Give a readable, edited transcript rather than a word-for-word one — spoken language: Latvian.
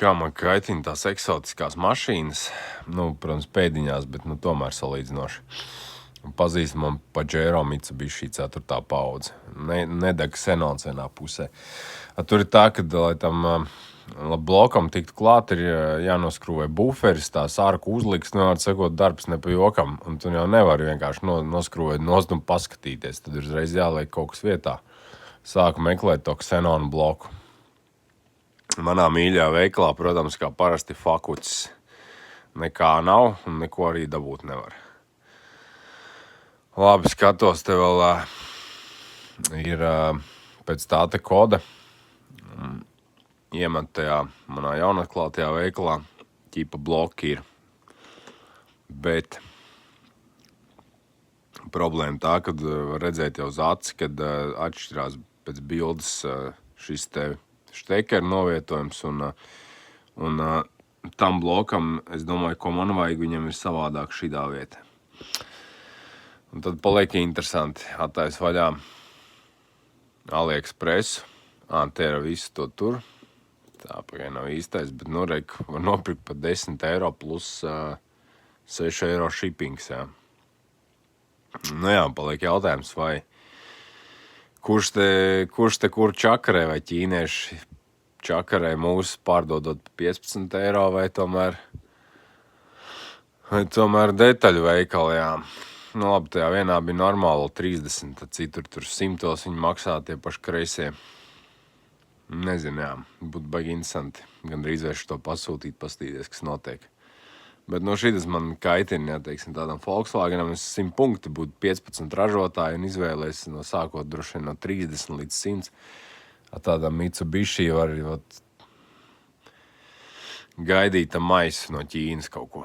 Kā man kaitina tās eksotiskās mašīnas, protams, pēdiņās, bet tomēr salīdzinoši. Pazīstamam Pajero Mitsubishi 4. paudze. Nedeg Xenons vienā pusē. Tur ir tā, ka, lai tam blokam tiktu klāt, ir jānoskrūvē buferis, tās ārku uzliks, var sakot, darbs ne pa jokam. Un tu jau nevari vienkārši noskrūvēt nost un paskatīties. Tad ir uzreiz jāliek kaut kas vietā. Sāku meklēt to Xenonu bloku. Manā mīļā veikalā, protams, kā parasti fakuts nekā nav un neko arī dabūt nevar. Labi, skatos, te vēl ir pēc tā te koda iemet tajā manā jaunatklātajā veikalā, ķipa bloki ir. Bet problēma tā, kad var redzēt jau uz aci, kad atšķirās pēc bildes šis te štekeru novietojums un tam blokam, es domāju, ko man vajag, viņam ir savādāk šidā vieta. Un tad paliek interesanti. Attais vaļā AliExpress. Te ir visu to tur. Tā pagaid nav īstais, bet var nopirkt par 10 eiro plus 6 eiro shippings. Jā. Paliek jautājums, vai kurš te kur čakarē, vai ķīnieši čakarē mūs pārdodot par 15 eiro, vai tomēr detaļu veikali, jā. Labi, tajā vienā bija normāli 30, tad citur 100 viņi maksā tie paši kreisie. Nezinu, jā, būtu baigi interesanti. Gan drīz vēršu to pasūtīt, pastīties, kas notiek. Bet šitas man kaitina, teiksim, tādam Volkswagenam 100 punkti būtu 15 ražotāji un izvēlēs sākot droši vien no 30 līdz 100. Tādam Mitsubishi var gaidīt maisu no Ķīnas kaut ko.